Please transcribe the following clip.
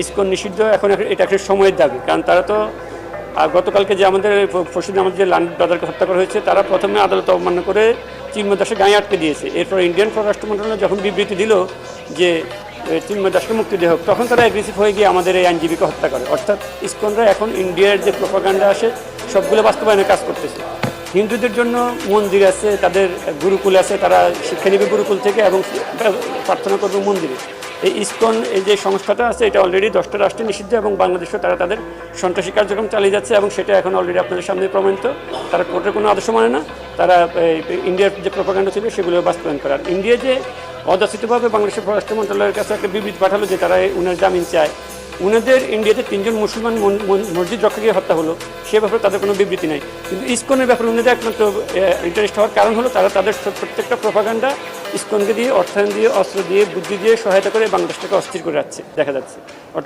ISKCON নিষিদ্ধ এখন এটা একটা সময়ের দাবি, কারণ তারা তো গতকালকে যে আমাদের পরশুদিন আমাদের যে লান্ড ব্রাদারকে হত্যা করা হয়েছে, তারা প্রথমে আদালত অবমাননা করে চিন্ময় দাসের গায়ে আটকে দিয়েছে। এরপর ইন্ডিয়ান পররাষ্ট্র মন্ত্রণালয় যখন বিবৃতি দিল যে চিন্ময় দাসকে মুক্তি দেওয়া হোক, তখন তারা অ্যাগ্রেসিভ হয়ে গিয়ে আমাদের এই আইনজীবীকে হত্যা করে। অর্থাৎ ইসকনরা এখন ইন্ডিয়ার যে প্রোপাগান্ডা আসে সবগুলো বাস্তবায়নের কাজ করতেছে। হিন্দুদের জন্য মন্দির আছে, তাদের গুরুকুল আছে, তারা শিক্ষা নেবে গুরুকুল থেকে এবং প্রার্থনা করবে মন্দিরে। এই ইসকন এই যে সংস্থাটা আছে, এটা অলরেডি 10টা রাষ্ট্রে নিষিদ্ধ এবং বাংলাদেশেও তারা তাদের সন্ত্রাসী কার্যক্রম চালিয়ে যাচ্ছে এবং সেটা এখন অলরেডি আপনাদের সামনে প্রমাণিত। তারা কোর্টের কোনো আদর্শ মানে না, তারা ইন্ডিয়ার যে প্রোপাগান্ডা ছিল সেগুলো বাস্তবায়ন করে। আর ইন্ডিয়া যে অযাচিতভাবে বাংলাদেশের পররাষ্ট্র মন্ত্রণালয়ের কাছে একটা বিবৃতি পাঠালো যে তারা উনার জামিন চায়, উনাদের ইন্ডিয়াতে 3জন মুসলমান মসজিদ রক্ষাকে হত্যা হলো, সে ব্যাপারে তাদের কোনো বিবৃতি নাই। কিন্তু ইসকনের ব্যাপারে উনাদের একমাত্র ইন্টারেস্ট হওয়ার কারণ হলো তারা তাদের প্রত্যেকটা প্রোপাগান্ডা ইসকনকে দিয়ে, অর্থায়ন দিয়ে, অস্ত্র দিয়ে, বুদ্ধি দিয়ে সহায়তা করে বাংলাদেশটাকে অস্থির করে যাচ্ছে দেখা যাচ্ছে।